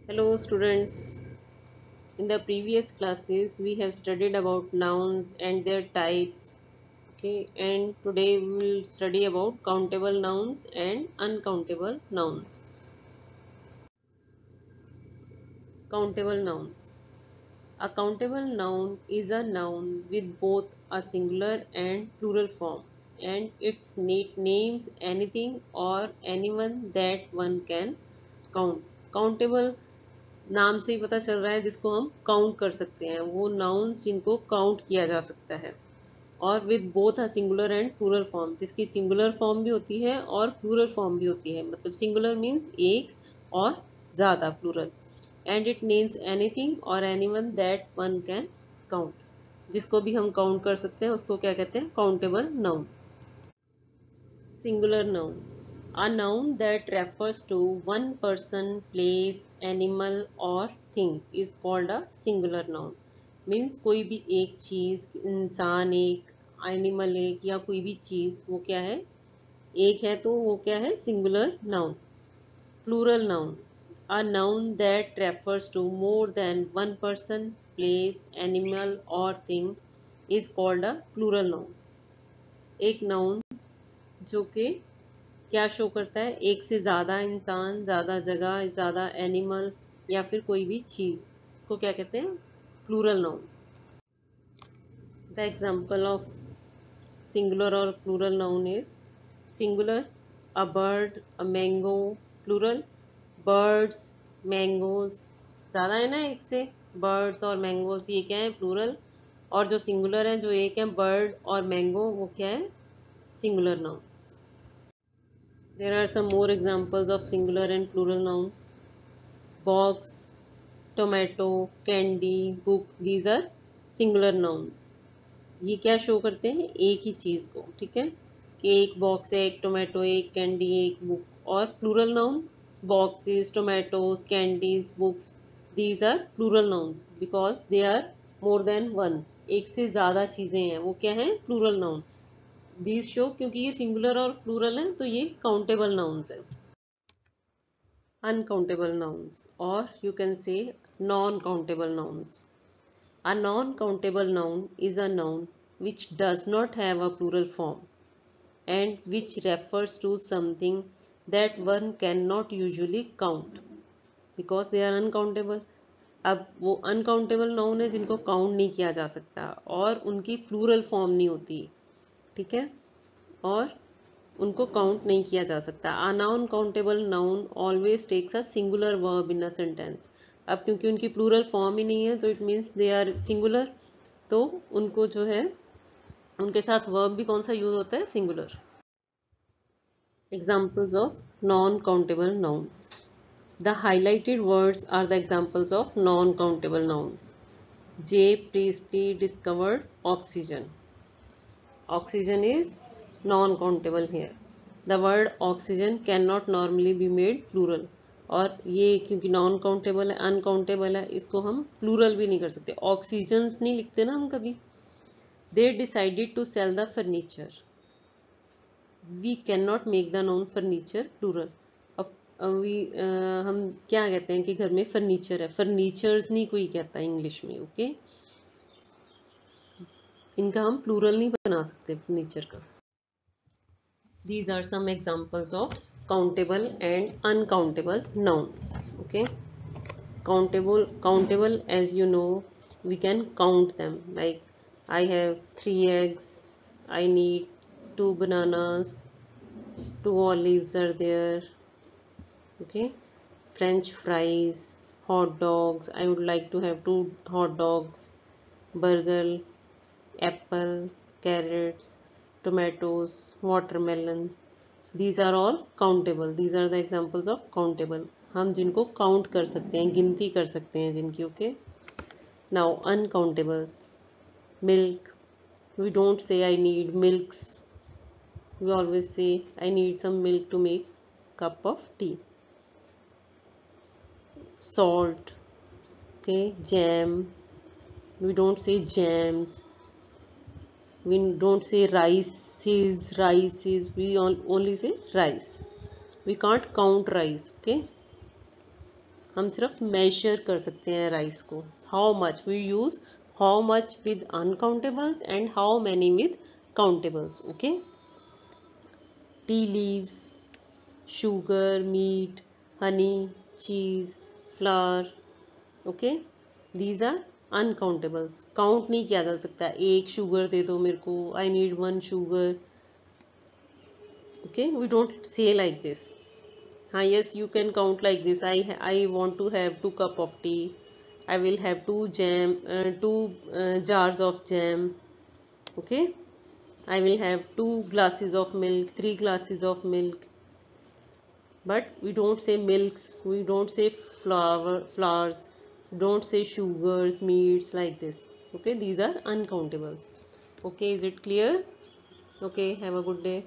Hello students. In the previous classes we have studied about nouns and their types. Okay, and today we will study about countable nouns and uncountable nouns. Countable nouns. A countable noun is a noun with both a singular and plural form, and its names anything or anyone that one can count. Countable नाम से ही पता चल रहा है जिसको हम count कर सकते हैं, वो नाउन्स जिनको काउंट किया जा सकता है। और with both a singular and plural form, जिसकी सिंगुलर फॉर्म भी होती है और प्लूरल फॉर्म भी होती है। मतलब सिंगुलर मीन्स एक और ज़्यादा, plural and it names anything or anyone that one can count. जिसको भी हम काउंट कर सकते हैं उसको क्या कहते हैं? Countable noun. Singular noun. A noun that refers to one person, place, animal or thing is called a singular noun. Means कोई भी एक चीज, इंसान एक, एनिमल एक या कोई भी चीज, वो क्या है? एक है, तो वो क्या है? Singular noun. Plural noun. A noun that refers to more than one person, place, animal or thing is called a plural noun. एक नाउन जो कि क्या शो करता है? एक से ज़्यादा इंसान, ज़्यादा जगह, ज़्यादा एनिमल या फिर कोई भी चीज़, उसको क्या कहते हैं? Plural noun. The example of singular और plural noun is singular a bird, a mango. Plural birds, mangoes. ज़्यादा है ना एक से, बर्ड्स और मैंगोज, ये क्या है? प्लूरल। और जो सिंगुलर है, जो एक है बर्ड और मैंगो, वो क्या है? Singular noun. There are some more examples of singular and plural noun. Box, tomato, candy, book, these are singular nouns. ये क्या शो करते हैं? एक ही चीज को, ठीक है, कि एक बॉक्स है, एक टोमेटो, एक कैंडी, एक बुक। और plural noun, boxes, tomatoes, candies, books, these are plural nouns because they are more than one. एक से ज्यादा चीजें हैं, वो क्या है? Plural noun. दीज शो, क्योंकि ये सिंगुलर और प्लूरल है तो ये काउंटेबल नाउन्स है। Uncountable nouns, or you can say non-countable nouns. A non-countable noun is a noun which does not have a plural form and which refers to something that one cannot usually count because they are uncountable. अब वो uncountable noun है जिनको count नहीं किया जा सकता और उनकी प्लूरल फॉर्म नहीं होती, ठीक है, और उनको काउंट नहीं किया जा सकता। A noun countable noun always takes a singular verb in a sentence. अब क्योंकि उनकी प्लूरल फॉर्म ही नहीं है तो it means they are singular, तो उनको जो है, उनके साथ वर्ब भी कौन सा यूज होता है? Singular. Examples of non countable nouns. The highlighted words are the examples of non countable nouns. J Priestley discovered oxygen. Oxygen is non-countable here. The word oxygen cannot normally be made plural. और ये क्योंकि non countable है, uncountable है, इसको हम plural भी नहीं कर सकते। ऑक्सीजन्स नहीं लिखते ना हम कभी। They decided to sell the furniture. We can not make the non furniture plural. अब हम क्या कहते हैं कि घर में फर्नीचर है, फर्नीचर्स नहीं कोई कहता इंग्लिश में, ओके। इनका हम प्लूरल नहीं बना सकते फर्नीचर का। These are some examples of countable and uncountable nouns. Okay, countable, as you know, we can count them. Like I have 3 eggs. I need 2 bananas. 2 olives are there. Okay, French fries, hot dogs. I would like to have 2 hot dogs. Burger, apple, carrots, tomatoes, watermelon. These are all countable. These are the examples of countable. हम जिनको count कर सकते हैं, गिनती कर सकते हैं जिनकी, okay. Now uncountables. Milk. We don't say I need milks. We always say I need some milk to make cup of tea. Salt. Okay. Jam. We don't say jams. We don't say rices. We only say rice. We can't count rice, okay. हम सिर्फ major कर सकते हैं rice को. How much we use how much with uncountables and how many with countables. Okay. Tea leaves, sugar, meat, honey, cheese, flour. Okay, these are uncountables. Count नहीं किया जा सकता. एक sugar दे दो मेरे को. I need one sugar. Okay, we don't say like this. हाँ, yes, you can count like this. I want to have 2 cup of tea. I will have 2 jars of jam. Okay, I will have 2 glasses of milk, 3 glasses of milk. But we don't say milks, we don't say flours, don't say sugars, meats, like this. Okay, these are uncountables. Okay, is it clear? Okay, have a good day.